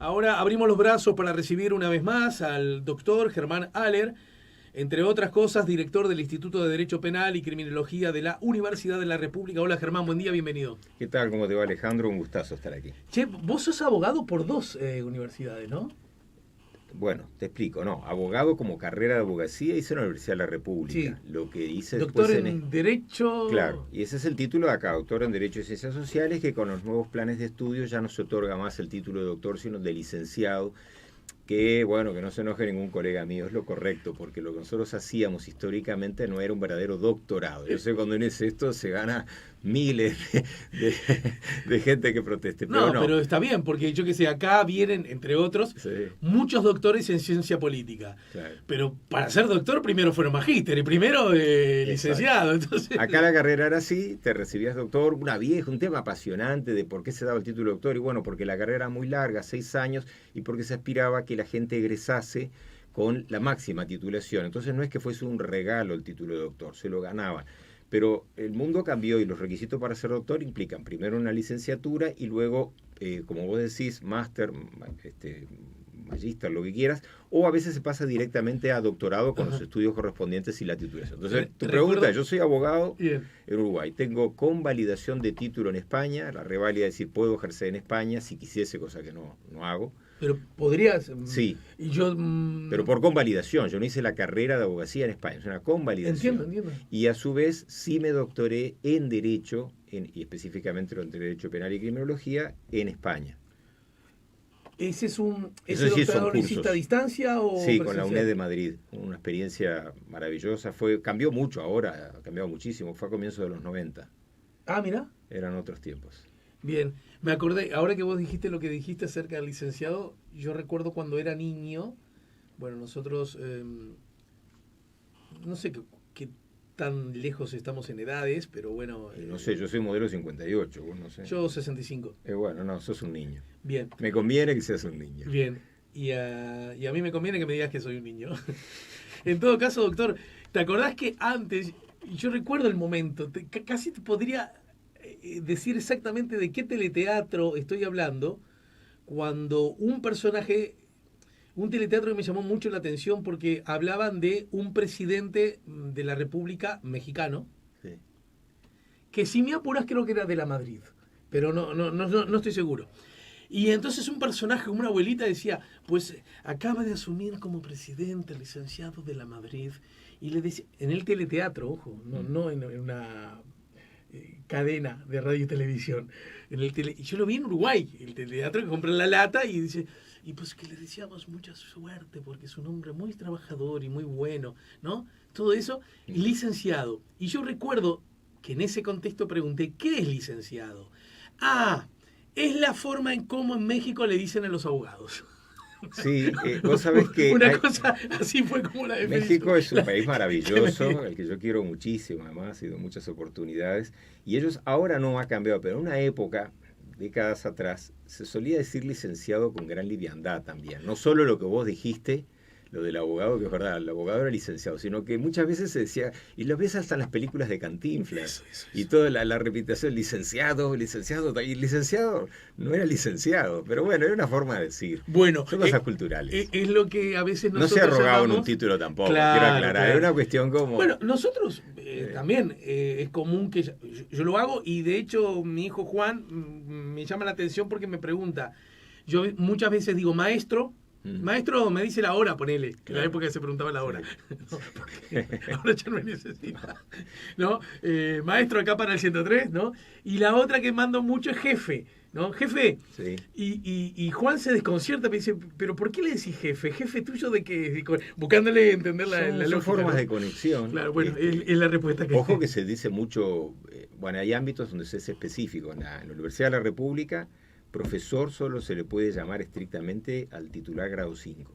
Ahora abrimos los brazos para recibir una vez más al doctor Germán Haller, entre otras cosas, director del Instituto de Derecho Penal y Criminología de la Universidad de la República. Hola Germán, buen día, bienvenido. ¿Qué tal? ¿Cómo te va, Alejandro? Un gustazo estar aquí. Che, vos sos abogado por dos universidades, ¿no? Bueno, te explico, no, abogado como carrera de abogacía hice en la Universidad de la República. Sí. Lo que hice Doctor después en Derecho. Claro, y ese es el título de acá, doctor en Derecho y Ciencias Sociales, que con los nuevos planes de estudio ya no se otorga más el título de doctor, sino de licenciado, que bueno, que no se enoje ningún colega mío, es lo correcto, porque lo que nosotros hacíamos históricamente no era un verdadero doctorado. Yo sé cuando uno dice esto se gana miles de gente que proteste. Pero No, pero está bien, porque yo que sé, acá vienen, entre otros, sí, muchos doctores en ciencia política. claro. Pero para ser doctor primero fueron magíster y primero licenciado. Entonces... Acá la carrera era así, te recibías doctor, un tema apasionante de por qué se daba el título de doctor, y bueno, porque la carrera era muy larga, 6 años, y porque se aspiraba a que la gente egresase con la máxima titulación. Entonces no es que fuese un regalo el título de doctor, se lo ganaban. Pero el mundo cambió y los requisitos para ser doctor implican primero una licenciatura y luego, como vos decís, máster, magíster, lo que quieras, o a veces se pasa directamente a doctorado con los estudios correspondientes y la titulación. Entonces, tu pregunta, yo soy abogado en Uruguay, tengo convalidación de título en España, la reválida es decir, puedo ejercer en España si quisiese, cosa que no hago. Pero podrías... Sí, y yo, pero por convalidación. Yo no hice la carrera de abogacía en España, es una convalidación. Entiendo. Y a su vez sí me doctoré en Derecho, y específicamente en Derecho Penal y Criminología, en España. ¿Ese es un Eso sí doctorado lo hiciste a distancia o sí, presencial? con la UNED de Madrid. Una experiencia maravillosa. Cambió mucho ahora, ha cambiado muchísimo. Fue a comienzos de los 90. Ah, mira. Eran otros tiempos. Bien, me acordé, ahora que vos dijiste lo que dijiste acerca del licenciado, yo recuerdo cuando era niño, bueno, nosotros, no sé qué tan lejos estamos en edades, pero bueno... no sé, yo soy modelo 58, vos no sé. Yo 65. Bueno, no, sos un niño. Bien. Me conviene que seas un niño. Bien, y a mí me conviene que me digas que soy un niño. En todo caso, doctor, ¿te acordás que antes, yo recuerdo el momento, casi te podría... decir exactamente de qué teleteatro estoy hablando, cuando un teleteatro que me llamó mucho la atención porque hablaban de un presidente de la República mexicano, Sí. que si me apuras creo que era de la Madrid, pero no estoy seguro. Y entonces un personaje como una abuelita decía, pues acaba de asumir como presidente el licenciado de la Madrid, y le decía, en el teleteatro, ojo, no en una... cadena de radio y televisión. Y yo lo vi en Uruguay, el teleteatro que compré la lata y dice, y pues que le deseamos mucha suerte porque es un hombre muy trabajador y muy bueno, ¿no? Todo eso, y licenciado. Y yo recuerdo que en ese contexto pregunté, ¿qué es licenciado? Ah, es la forma en cómo en México le dicen a los abogados. Sí, vos sabés que... cosa así fue como la definición. México es un país maravilloso, el que yo quiero muchísimo, además ha sido muchas oportunidades, y ellos ahora no ha cambiado, pero en una época, décadas atrás, se solía decir licenciado con gran liviandad también. No solo lo que vos dijiste, lo del abogado, que es verdad, el abogado era licenciado, sino que muchas veces se decía, y lo ves hasta en las películas de Cantinflas, Eso. y toda la repetición, licenciado, y licenciado no era licenciado, pero bueno, era una forma de decir. Bueno, son cosas culturales. Es lo que a veces no nosotros se arrogaban llamamos... un título tampoco, Claro, quiero aclarar, claro. era una cuestión como... Bueno, nosotros también es común que yo lo hago, y de hecho mi hijo Juan me llama la atención porque me pregunta, yo muchas veces digo maestro, maestro me dice la hora, ponele, que en la época se preguntaba la hora, sí. No, porque ahora ya no me necesita, ¿no? Maestro acá para el 103, ¿no? Y la otra que mando mucho es jefe, ¿no? Jefe. Sí. Y Juan se desconcierta, me dice, ¿pero por qué le decís jefe? ¿Jefe tuyo de qué? Buscándole entender la lógica. Son formas, ¿no?, de conexión. Claro, bueno, es la respuesta que... Ojo que se dice mucho, bueno, hay ámbitos donde se es específico. En la Universidad de la República, profesor solo se le puede llamar estrictamente al titular grado 5.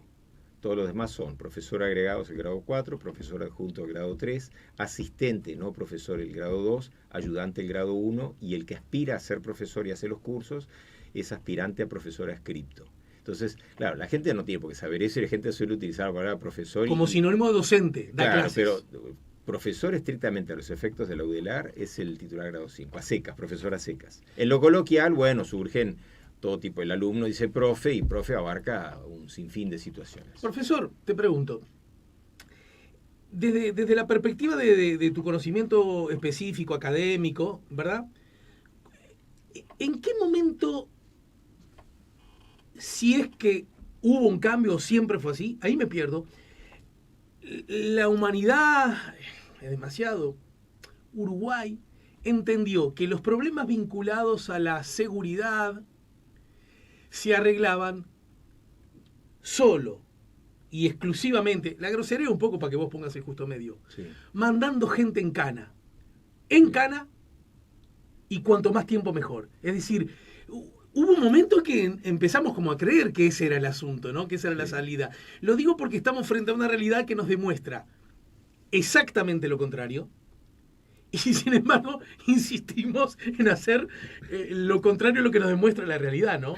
Todos los demás son profesor agregados el grado 4, profesor adjunto el grado 3, asistente, no profesor el grado 2, ayudante el grado 1, y el que aspira a ser profesor y hacer los cursos es aspirante a profesor adscripto. Entonces, claro, la gente no tiene por qué saber eso, y la gente suele utilizar la palabra profesor. Como sinónimo de docente, da claro, clases. Pero profesor estrictamente a los efectos de la UDELAR es el titular grado 5, a secas, profesor a secas. En lo coloquial, bueno, surgen todo tipo. El alumno dice profe, y profe abarca un sinfín de situaciones. Profesor, te pregunto, desde la perspectiva de tu conocimiento específico, académico, ¿verdad? ¿En qué momento, si es que hubo un cambio o siempre fue así, ahí me pierdo, la humanidad, es demasiado, Uruguay, entendió que los problemas vinculados a la seguridad se arreglaban solo y exclusivamente, la grosería un poco para que vos pongas el justo medio, Sí. mandando gente en cana, y cuanto más tiempo mejor. Es decir, hubo un momento que empezamos como a creer que ese era el asunto, ¿no? Que esa era la salida. Lo digo porque estamos frente a una realidad que nos demuestra exactamente lo contrario. Y sin embargo, insistimos en hacer lo contrario a lo que nos demuestra la realidad, ¿no?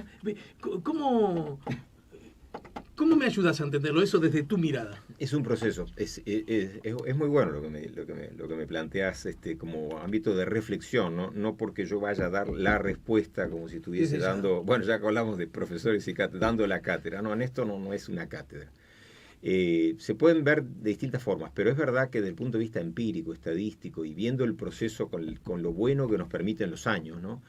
¿Cómo me ayudas a entenderlo eso desde tu mirada? Es un proceso. Es muy bueno lo que me planteas como ámbito de reflexión, ¿no? No porque yo vaya a dar la respuesta como si estuviese dando... Bueno, ya que hablamos de profesores y dando la cátedra. No, en esto no es una cátedra. Se pueden ver de distintas formas, pero es verdad que desde el punto de vista empírico, estadístico y viendo el proceso con lo bueno que nos permiten los años, ¿no?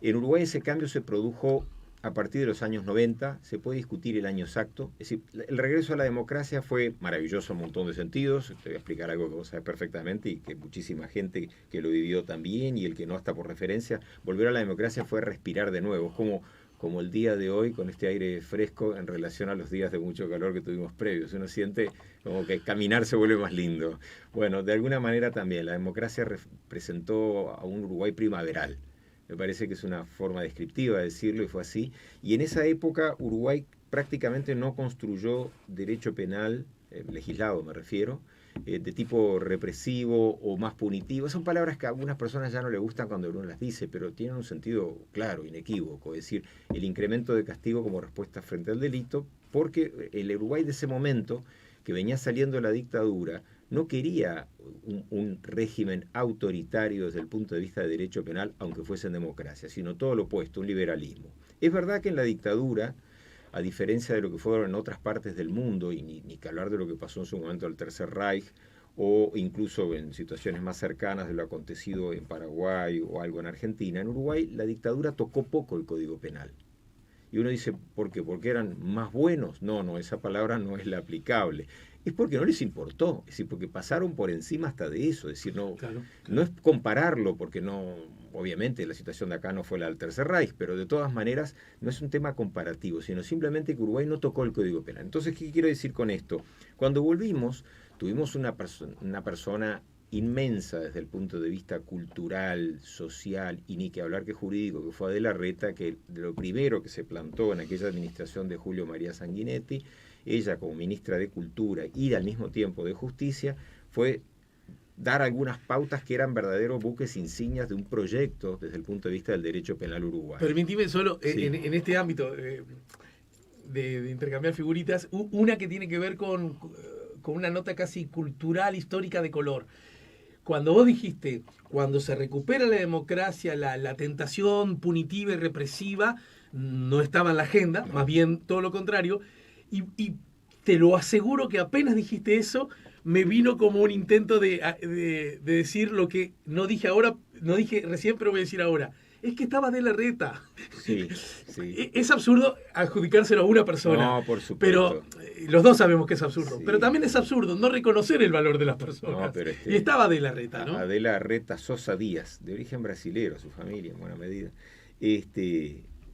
En Uruguay ese cambio se produjo a partir de los años 90, se puede discutir el año exacto. Es decir, el regreso a la democracia fue maravilloso en un montón de sentidos. Te voy a explicar algo que vos sabés perfectamente y que muchísima gente que lo vivió también y el que no está por referencia. Volver a la democracia fue respirar de nuevo, como el día de hoy con este aire fresco en relación a los días de mucho calor que tuvimos previos. Uno siente como que caminar se vuelve más lindo. Bueno, de alguna manera también la democracia representó a un Uruguay primaveral. Me parece que es una forma descriptiva de decirlo y fue así. Y en esa época Uruguay prácticamente no construyó derecho penal, legislado me refiero, de tipo represivo o más punitivo. Son palabras que a algunas personas ya no les gustan cuando uno las dice, pero tienen un sentido claro, inequívoco. Es decir, el incremento de castigo como respuesta frente al delito, porque el Uruguay de ese momento, que venía saliendo de la dictadura, no quería un régimen autoritario desde el punto de vista de derecho penal, aunque fuese en democracia, sino todo lo opuesto, un liberalismo. Es verdad que en la dictadura, a diferencia de lo que fueron en otras partes del mundo, y ni que hablar de lo que pasó en su momento el Tercer Reich, o incluso en situaciones más cercanas de lo acontecido en Paraguay o algo en Argentina, en Uruguay la dictadura tocó poco el Código Penal. Y uno dice, ¿por qué? ¿Porque eran más buenos? No, esa palabra no es la aplicable. Es porque no les importó, es decir, porque pasaron por encima hasta de eso, es decir, no es compararlo, porque no, obviamente la situación de acá no fue la del Tercer Reich, pero de todas maneras no es un tema comparativo, sino simplemente que Uruguay no tocó el Código Penal. Entonces, ¿qué quiero decir con esto? Cuando volvimos, tuvimos una persona inmensa desde el punto de vista cultural, social y ni que hablar que jurídico, que fue Adela Reta, que de lo primero que se plantó en aquella administración de Julio María Sanguinetti, ella como ministra de Cultura y al mismo tiempo de Justicia, fue dar algunas pautas que eran verdaderos buques insignias de un proyecto desde el punto de vista del derecho penal uruguayo. Permíteme solo, sí. en este ámbito de intercambiar figuritas, una que tiene que ver con una nota casi cultural, histórica de color. Cuando vos dijiste, cuando se recupera la democracia, la tentación punitiva y represiva no estaba en la agenda, más bien todo lo contrario, y te lo aseguro que apenas dijiste eso, me vino como un intento de decir lo que no dije recién, pero voy a decir ahora. Es que estaba Adela Reta. Sí. Es absurdo adjudicárselo a una persona. No, por supuesto. Pero los dos sabemos que es absurdo. Sí. Pero también es absurdo no reconocer el valor de las personas. No, pero y estaba Adela Reta, ¿no? Adela Reta Sosa Díaz, de origen brasilero, su familia en buena medida.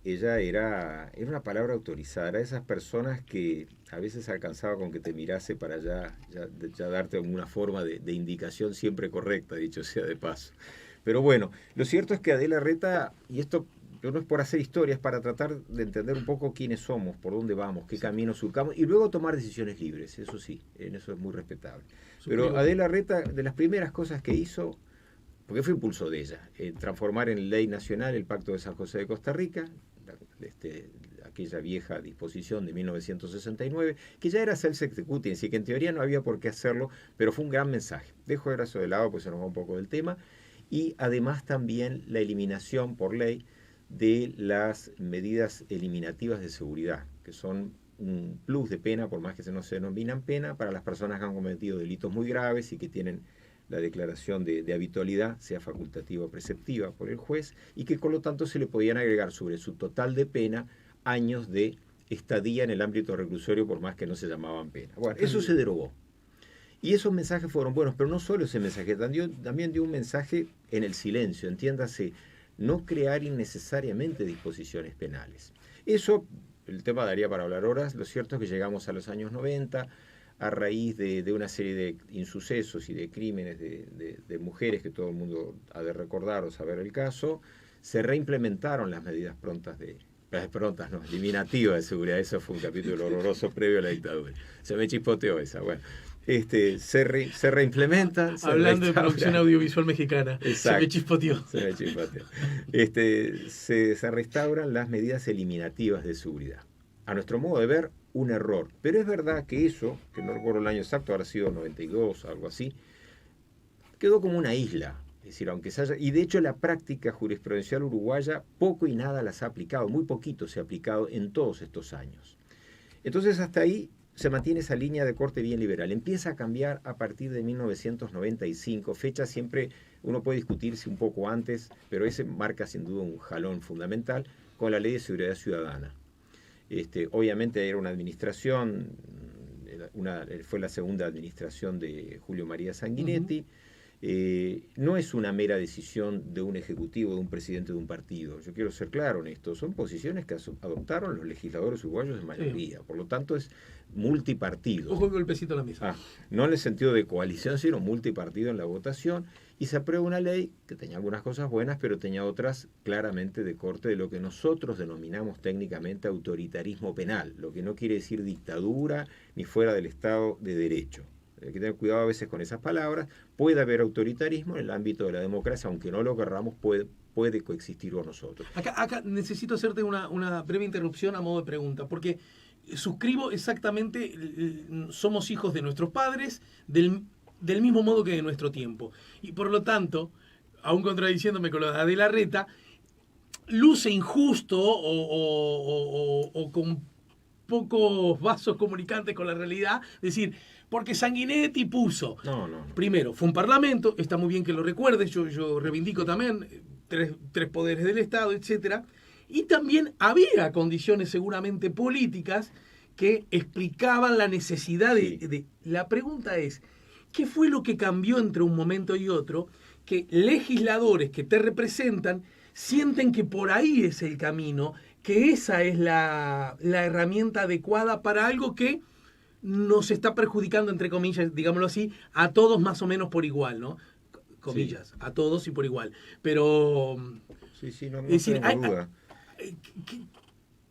Ella era una palabra autorizada, era de esas personas que a veces alcanzaba con que te mirase para ya darte alguna forma de indicación siempre correcta, dicho sea de paso. Pero bueno, lo cierto es que Adela Reta, y esto no es por hacer historia, es para tratar de entender un poco quiénes somos, por dónde vamos, qué camino surcamos, y luego tomar decisiones libres, eso sí, en eso es muy respetable. Pero Adela Reta, de las primeras cosas que hizo, porque fue impulso de ella, transformar en ley nacional el Pacto de San José de Costa Rica, aquella vieja disposición de 1969, que ya era self-executing, así que en teoría no había por qué hacerlo, pero fue un gran mensaje. Dejo eso de lado, pues se nos va un poco del tema. Y además también la eliminación por ley de las medidas eliminativas de seguridad, que son un plus de pena, por más que no se denominan pena, para las personas que han cometido delitos muy graves y que tienen la declaración de habitualidad, sea facultativa o preceptiva por el juez, y que por lo tanto se le podían agregar sobre su total de pena años de estadía en el ámbito reclusorio, por más que no se llamaban pena. Bueno, eso se derogó. Y esos mensajes fueron buenos, pero no solo ese mensaje, también dio un mensaje en el silencio, entiéndase, no crear innecesariamente disposiciones penales. Eso, el tema daría para hablar horas, lo cierto es que llegamos a los años 90, a raíz de una serie de insucesos y de crímenes de mujeres que todo el mundo ha de recordar o saber el caso, se reimplementaron las medidas eliminativas de seguridad. Eso fue un capítulo horroroso previo a la dictadura. Se me chispoteó esa, bueno. Se reimplementan. Hablando de producción audiovisual mexicana. Exacto, se me chispoteó. Se restauran las medidas eliminativas de seguridad. A nuestro modo de ver, un error. Pero es verdad que eso, que no recuerdo el año exacto, habrá sido 92, algo así, quedó como una isla. Es decir, aunque se haya... Y de hecho la práctica jurisprudencial uruguaya poco y nada las ha aplicado, muy poquito se ha aplicado en todos estos años. Entonces hasta ahí se mantiene esa línea de corte bien liberal. Empieza a cambiar a partir de 1995, fecha siempre uno puede discutirse un poco antes, pero ese marca sin duda un jalón fundamental con la Ley de Seguridad Ciudadana. Obviamente era una administración, fue la segunda administración de Julio María Sanguinetti. No es una mera decisión de un ejecutivo, de un presidente de un partido. Yo quiero ser claro en esto. Son posiciones que adoptaron los legisladores uruguayos en mayoría. Sí. Por lo tanto, es multipartido. Ojo el golpecito a la mesa. No en el sentido de coalición, sino multipartido en la votación. Y se aprueba una ley que tenía algunas cosas buenas, pero tenía otras claramente de corte de lo que nosotros denominamos técnicamente autoritarismo penal. Lo que no quiere decir dictadura ni fuera del Estado de Derecho. Hay que tener cuidado a veces con esas palabras. Puede haber autoritarismo en el ámbito de la democracia, aunque no lo querramos, puede coexistir con nosotros. Acá necesito hacerte una breve interrupción a modo de pregunta, porque suscribo exactamente, somos hijos de nuestros padres, del mismo modo que de nuestro tiempo. Y por lo tanto, aún contradiciéndome con lo de Larreta, luce injusto o con pocos vasos comunicantes con la realidad, decir, porque Sanguinetti puso. No. Primero, fue un parlamento, está muy bien que lo recuerdes, yo reivindico también tres poderes del Estado, etcétera. Y también había condiciones seguramente políticas que explicaban la necesidad de... La pregunta es, ¿qué fue lo que cambió entre un momento y otro? Que legisladores que te representan sienten que por ahí es el camino, que esa es la herramienta adecuada para algo que nos está perjudicando, entre comillas, digámoslo así, a todos más o menos por igual, ¿no? Comillas, sí. A todos y por igual. Pero... Sí, no tengo duda.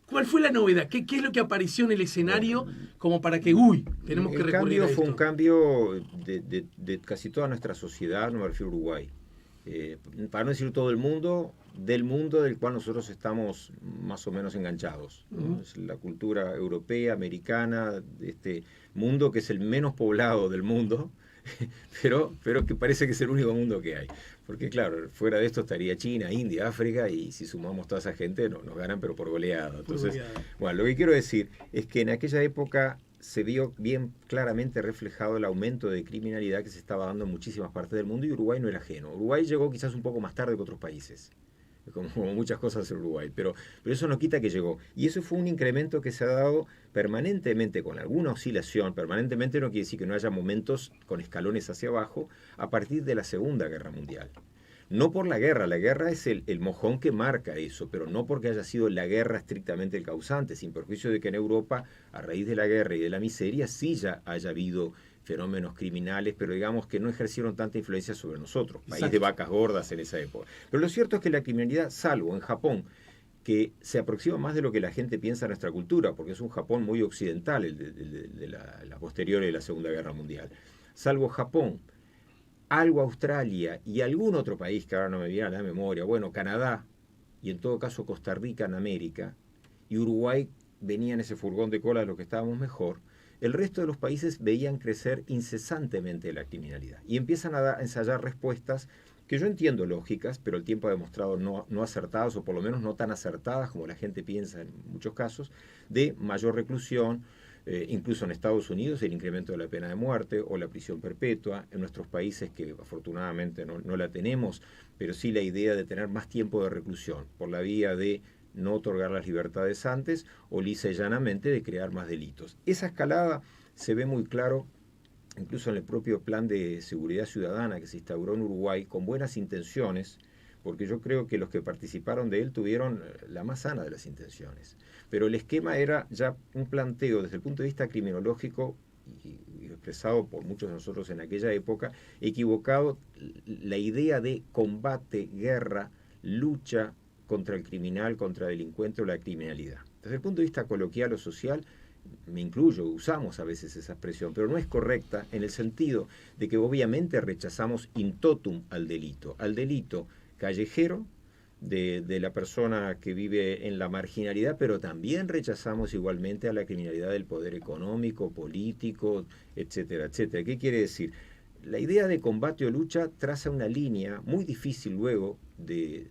¿Cuál fue la novedad? ¿Qué es lo que apareció en el escenario como para que, tenemos que recurrir a esto? Fue un cambio de casi toda nuestra sociedad, no me refiero a Uruguay. Para no decir todo el mundo, del mundo del cual nosotros estamos más o menos enganchados, ¿no? Es la cultura europea, americana, de este mundo que es el menos poblado del mundo, pero que parece que es el único mundo que hay. Porque claro, fuera de esto estaría China, India, África, y si sumamos toda esa gente nos ganan, pero por goleada. Entonces, bueno, lo que quiero decir es que en aquella época se vio bien claramente reflejado el aumento de criminalidad que se estaba dando en muchísimas partes del mundo, y Uruguay no era ajeno. Uruguay llegó quizás un poco más tarde que otros países, como muchas cosas en Uruguay, pero eso no quita que llegó. Y eso fue un incremento que se ha dado permanentemente, con alguna oscilación. Permanentemente no quiere decir que no haya momentos con escalones hacia abajo, a partir de la Segunda Guerra Mundial. No por la guerra es el mojón que marca eso, pero no porque haya sido la guerra estrictamente el causante, sin perjuicio de que en Europa, a raíz de la guerra y de la miseria, sí ya haya habido fenómenos criminales, pero digamos que no ejercieron tanta influencia sobre nosotros, país de vacas gordas en esa época. Pero lo cierto es que la criminalidad, salvo en Japón, que se aproxima más de lo que la gente piensa a nuestra cultura, porque es un Japón muy occidental, el de la posterior de la Segunda Guerra Mundial, salvo Japón, algo Australia y algún otro país que ahora no me viene a la memoria, bueno, Canadá y en todo caso Costa Rica en América, y Uruguay venía en ese furgón de cola de lo que estábamos mejor. El resto de los países veían crecer incesantemente la criminalidad y empiezan a ensayar respuestas que yo entiendo lógicas, pero el tiempo ha demostrado no acertadas, o por lo menos no tan acertadas como la gente piensa en muchos casos, de mayor reclusión, incluso en Estados Unidos el incremento de la pena de muerte o la prisión perpetua, en nuestros países que afortunadamente no la tenemos, pero sí la idea de tener más tiempo de reclusión por la vía de no otorgar las libertades antes o lisa y llanamente de crear más delitos. Esa escalada se ve muy claro incluso en el propio plan de seguridad ciudadana que se instauró en Uruguay con buenas intenciones, porque yo creo que los que participaron de él tuvieron la más sana de las intenciones. Pero el esquema era ya un planteo desde el punto de vista criminológico y expresado por muchos de nosotros en aquella época, equivocado, la idea de combate, guerra, lucha contra el criminal, contra el delincuente o la criminalidad. Desde el punto de vista coloquial o social, me incluyo, usamos a veces esa expresión, pero no es correcta en el sentido de que obviamente rechazamos in totum al delito callejero de la persona que vive en la marginalidad, pero también rechazamos igualmente a la criminalidad del poder económico, político, etcétera, etcétera. ¿Qué quiere decir? La idea de combate o lucha traza una línea muy difícil luego de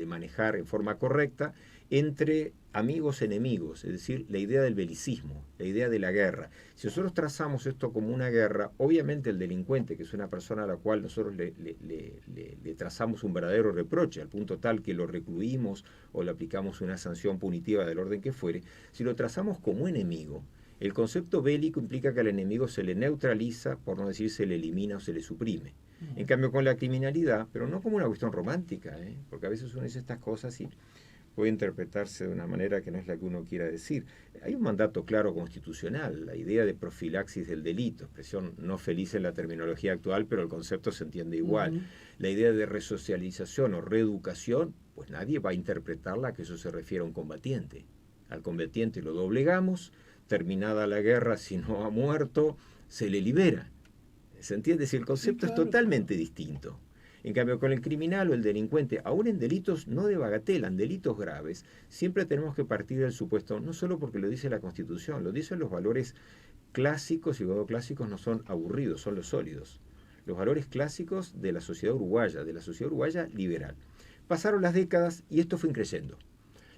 manejar en forma correcta entre amigos enemigos, es decir, la idea del belicismo, la idea de la guerra. Si nosotros trazamos esto como una guerra, obviamente el delincuente, que es una persona a la cual nosotros le trazamos un verdadero reproche, al punto tal que lo recluimos o le aplicamos una sanción punitiva del orden que fuere, si lo trazamos como enemigo, el concepto bélico implica que al enemigo se le neutraliza, por no decir se le elimina o se le suprime. En cambio con la criminalidad, pero no como una cuestión romántica, porque a veces uno dice estas cosas y puede interpretarse de una manera que no es la que uno quiera decir. Hay un mandato claro constitucional, la idea de profilaxis del delito, expresión no feliz en la terminología actual, pero el concepto se entiende igual. La idea de resocialización o reeducación, pues nadie va a interpretarla que eso se refiere a un combatiente. Al combatiente lo doblegamos, terminada la guerra, si no ha muerto, se le libera. ¿Se entiende? Si el concepto es totalmente distinto. En cambio, con el criminal o el delincuente, aún en delitos no de bagatela, en delitos graves, siempre tenemos que partir del supuesto, no solo porque lo dice la Constitución, lo dicen los valores clásicos, y cuando clásicos no son aburridos, son los sólidos. Los valores clásicos de la sociedad uruguaya liberal. Pasaron las décadas y esto fue increyendo.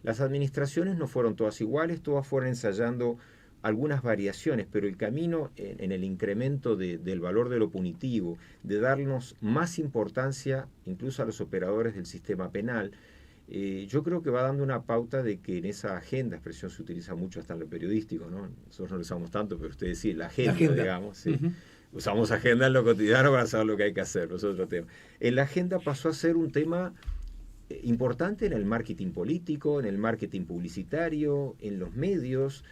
Las administraciones no fueron todas iguales, todas fueron ensayando algunas variaciones, pero el camino en el incremento del valor de lo punitivo, de darnos más importancia incluso a los operadores del sistema penal, yo creo que va dando una pauta de que en esa agenda, expresión se utiliza mucho hasta en lo periodístico, ¿no? Nosotros no lo usamos tanto, pero ustedes sí, la agenda. Digamos, ¿sí? Usamos agenda en lo cotidiano para saber lo que hay que hacer, no es otro tema. En la agenda pasó a ser un tema importante en el marketing político, en el marketing publicitario, en los medios.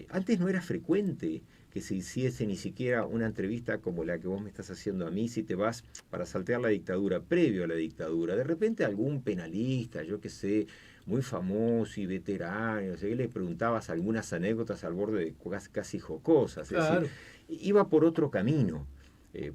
Antes no era frecuente que se hiciese ni siquiera una entrevista como la que vos me estás haciendo a mí, si te vas para saltear la dictadura, previo a la dictadura. De repente algún penalista, yo qué sé, muy famoso y veterano, no sé qué, le preguntabas algunas anécdotas al borde de casi jocosas. Claro. Es decir, iba por otro camino.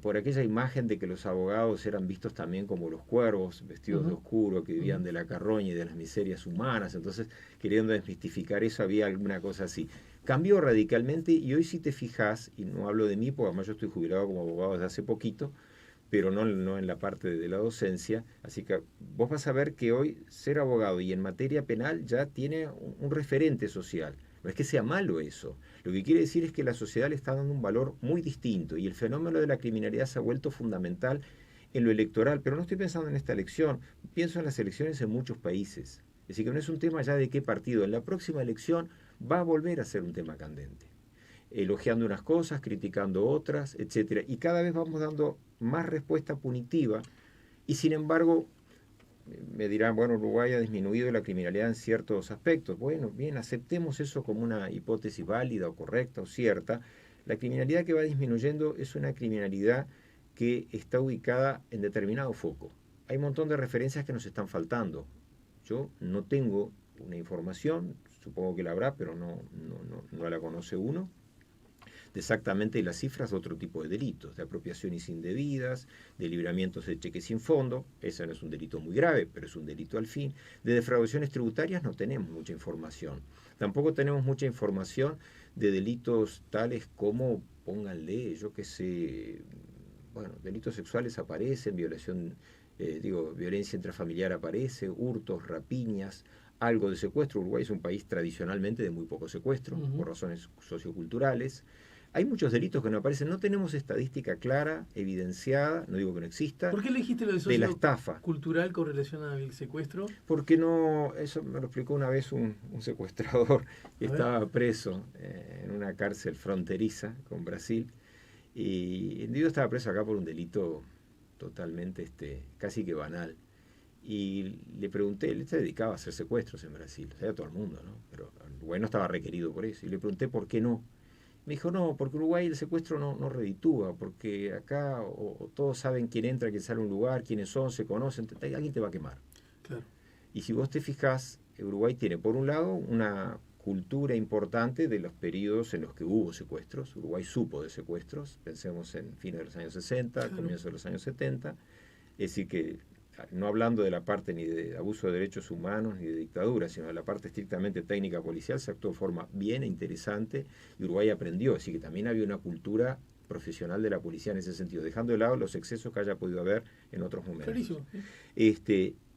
Por aquella imagen de que los abogados eran vistos también como los cuervos, vestidos de oscuro, que vivían de la carroña y de las miserias humanas. Entonces, queriendo desmistificar eso, había alguna cosa así. Cambió radicalmente y hoy si te fijas, y no hablo de mí, porque además yo estoy jubilado como abogado desde hace poquito, pero no en la parte de la docencia, así que vos vas a ver que hoy ser abogado y en materia penal ya tiene un referente social. No es que sea malo eso. Lo que quiere decir es que la sociedad le está dando un valor muy distinto y el fenómeno de la criminalidad se ha vuelto fundamental en lo electoral. Pero no estoy pensando en esta elección, pienso en las elecciones en muchos países. Es decir, que no es un tema ya de qué partido. En la próxima elección va a volver a ser un tema candente. Elogiando unas cosas, criticando otras, etcétera. Y cada vez vamos dando más respuesta punitiva y sin embargo me dirán, bueno, Uruguay ha disminuido la criminalidad en ciertos aspectos. Bueno, bien, aceptemos eso como una hipótesis válida o correcta o cierta. La criminalidad que va disminuyendo es una criminalidad que está ubicada en determinado foco. Hay un montón de referencias que nos están faltando. Yo no tengo una información, supongo que la habrá, pero no la conoce uno, de exactamente las cifras de otro tipo de delitos, de apropiaciones indebidas, de libramientos de cheques sin fondo, ese no es un delito muy grave, pero es un delito al fin. De defraudaciones tributarias no tenemos mucha información. Tampoco tenemos mucha información de delitos tales como, pónganle, yo qué sé, bueno, delitos sexuales aparecen, violación Violencia intrafamiliar aparece, hurtos, rapiñas, algo de secuestro. Uruguay es un país tradicionalmente de muy poco secuestro, por razones socioculturales. Hay muchos delitos que no aparecen. No tenemos estadística clara, evidenciada, no digo que no exista. ¿Por qué elegiste lo de la estafa cultural con relación al secuestro? Porque no, eso me lo explicó una vez un secuestrador que estaba preso en una cárcel fronteriza con Brasil. Y el individuo estaba preso acá por un delito totalmente casi que banal. Y le pregunté, él se dedicaba a hacer secuestros en Brasil, o sea, todo el mundo, ¿no? Pero Uruguay no estaba requerido por eso. Y le pregunté por qué no. Me dijo, no, porque Uruguay el secuestro no reditúa, porque acá o todos saben quién entra, quién sale a un lugar, quiénes son, se conocen, alguien te va a quemar. Claro. Y si vos te fijás, Uruguay tiene por un lado una cultura importante de los periodos en los que hubo secuestros. Uruguay supo de secuestros, pensemos en fines de los años 60, claro, comienzos de los años 70. Es decir que, no hablando de la parte ni de abuso de derechos humanos ni de dictadura, sino de la parte estrictamente técnica policial, se actuó de forma bien e interesante y Uruguay aprendió. Así que también había una cultura profesional de la policía en ese sentido, dejando de lado los excesos que haya podido haber en otros momentos. Clarísimo.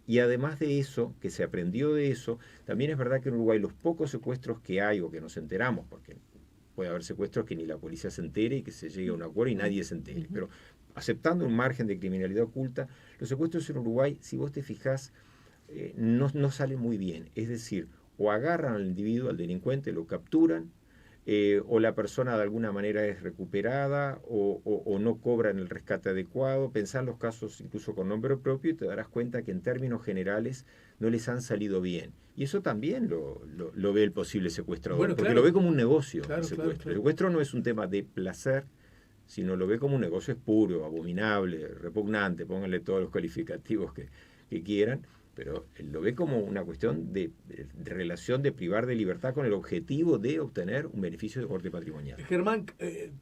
Y además de eso, que se aprendió de eso, también es verdad que en Uruguay los pocos secuestros que hay o que nos enteramos, porque puede haber secuestros que ni la policía se entere y que se llegue a un acuerdo y nadie se entere, pero aceptando un margen de criminalidad oculta, los secuestros en Uruguay, si vos te fijás, no salen muy bien. Es decir, o agarran al individuo, al delincuente, lo capturan, o la persona de alguna manera es recuperada, o no cobran el rescate adecuado. Pensá en los casos incluso con nombre propio y te darás cuenta que en términos generales no les han salido bien. Y eso también lo ve el posible secuestrador, bueno, porque claro, lo ve como un negocio, claro, el secuestro. Claro. El secuestro no es un tema de placer, sino lo ve como un negocio espuro, abominable, repugnante, pónganle todos los calificativos que quieran, pero él lo ve como una cuestión de relación de privar de libertad con el objetivo de obtener un beneficio de corte patrimonial. Germán,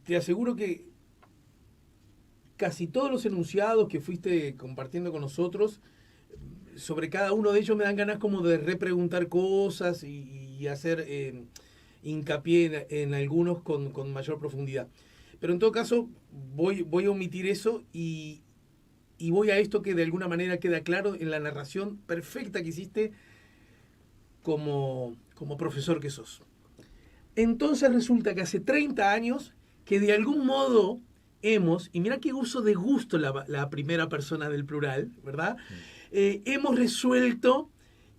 te aseguro que casi todos los enunciados que fuiste compartiendo con nosotros, sobre cada uno de ellos me dan ganas como de repreguntar cosas y hacer hincapié en algunos con mayor profundidad. Pero en todo caso, voy a omitir eso y voy a esto que de alguna manera queda claro en la narración perfecta que hiciste como profesor que sos. Entonces resulta que hace 30 años que de algún modo hemos, y mira qué uso de gusto la primera persona del plural, ¿verdad? Hemos resuelto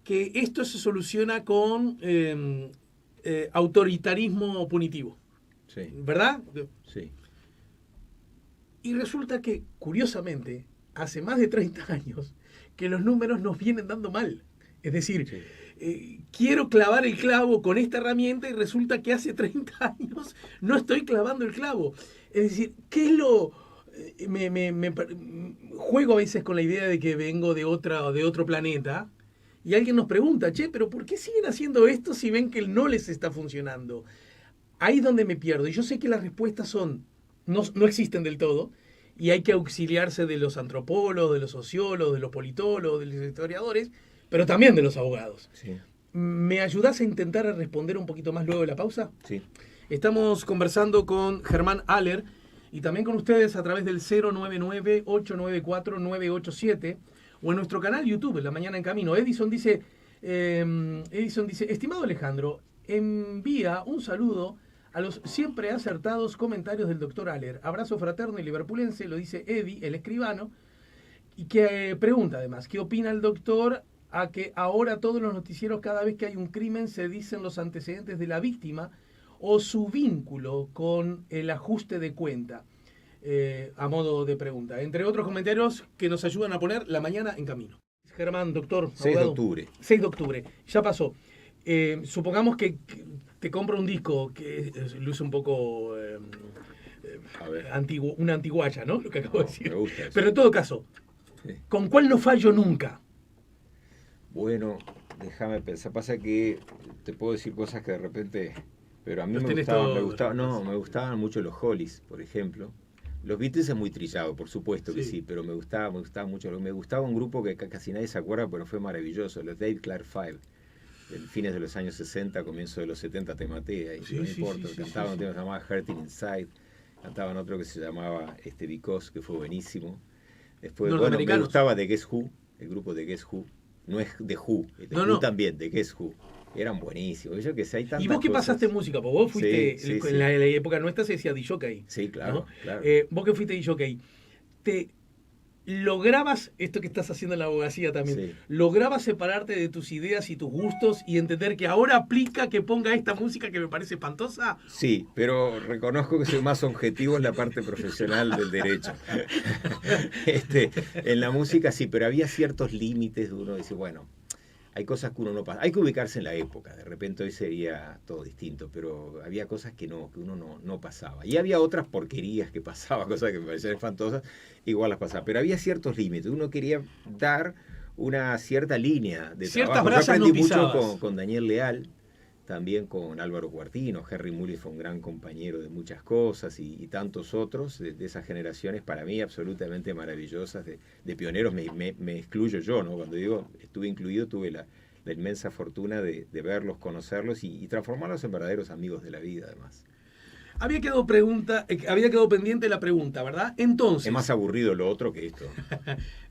que esto se soluciona con autoritarismo punitivo. Sí. ¿Verdad? Sí. Y resulta que, curiosamente, hace más de 30 años que los números nos vienen dando mal. Es decir, sí, quiero clavar el clavo con esta herramienta y resulta que hace 30 años no estoy clavando el clavo. Es decir, ¿qué es lo...? Juego a veces con la idea de que vengo de otro planeta y alguien nos pregunta, che, pero ¿por qué siguen haciendo esto si ven que no les está funcionando? Ahí es donde me pierdo. Y yo sé que las respuestas no existen del todo y hay que auxiliarse de los antropólogos, de los sociólogos, de los politólogos, de los historiadores, pero también de los abogados. Sí. ¿Me ayudás a intentar a responder un poquito más luego de la pausa? Sí. Estamos conversando con Germán Haller y también con ustedes a través del 099-894-987 o en nuestro canal YouTube, La Mañana en Camino. Edison dice, estimado Alejandro, envía un saludo a los siempre acertados comentarios del doctor Haller. Abrazo fraterno y liverpulense, lo dice Eddie, el escribano, y que pregunta además, ¿qué opina el doctor a que ahora todos los noticieros, cada vez que hay un crimen, se dicen los antecedentes de la víctima o su vínculo con el ajuste de cuenta? A modo de pregunta. Entre otros comentarios que nos ayudan a poner La Mañana en Camino. Germán, doctor. 6 de octubre. 6 de octubre, ya pasó. Supongamos que te compro un disco que luce un poco antiguo, una antiguaya, ¿no? Lo que acabo de decir. Me gusta eso. Pero en todo caso, sí, ¿con cuál no fallo nunca? Bueno, déjame pensar. Pasa que te puedo decir cosas que de repente... Pero a mí me gustaban mucho los Hollies, por ejemplo. Los Beatles es muy trillado, por supuesto que sí, pero me gustaba mucho. Me gustaba un grupo que casi nadie se acuerda, pero fue maravilloso, los Dave Clark Five. Fines de los años 60, comienzo de los 70, te maté, ahí, no importa. Cantaban un tema que se llamaba Hurting Inside, cantaban otro que se llamaba Because, que fue buenísimo. Después, bueno, me gustaba The Guess Who, el grupo de Guess Who. No es The Who, The Who también, The Guess Who. Eran buenísimos. Yo que sé, hay tantas ¿Y vos qué cosas. pasaste música? Porque vos fuiste, en la época nuestra se decía DJ. Sí, claro, ¿no? claro. Vos que fuiste DJ, ¿te lograbas, esto que estás haciendo en la abogacía también, lograbas separarte de tus ideas y tus gustos y entender que ahora aplica que ponga esta música que me parece espantosa? Sí, pero reconozco que soy más objetivo en la parte profesional del derecho. En la música sí, pero había ciertos límites de uno dice, bueno, hay cosas que uno no pasa. Hay que ubicarse en la época. De repente hoy sería todo distinto, pero había cosas que uno no pasaba. Y había otras porquerías que pasaban, cosas que me parecían espantosas, igual las pasaba. Pero había ciertos límites. Uno quería dar una cierta línea de trabajo. Yo aprendí mucho con Daniel Leal, también con Álvaro Cuartino. Henry Mullis fue un gran compañero de muchas cosas y tantos otros de esas generaciones, para mí absolutamente maravillosas, de pioneros. Me excluyo yo, ¿no? Cuando digo estuve incluido, tuve la inmensa fortuna de verlos, conocerlos y transformarlos en verdaderos amigos de la vida, además. Había quedado pendiente la pregunta, ¿verdad? Entonces... Es más aburrido lo otro que esto.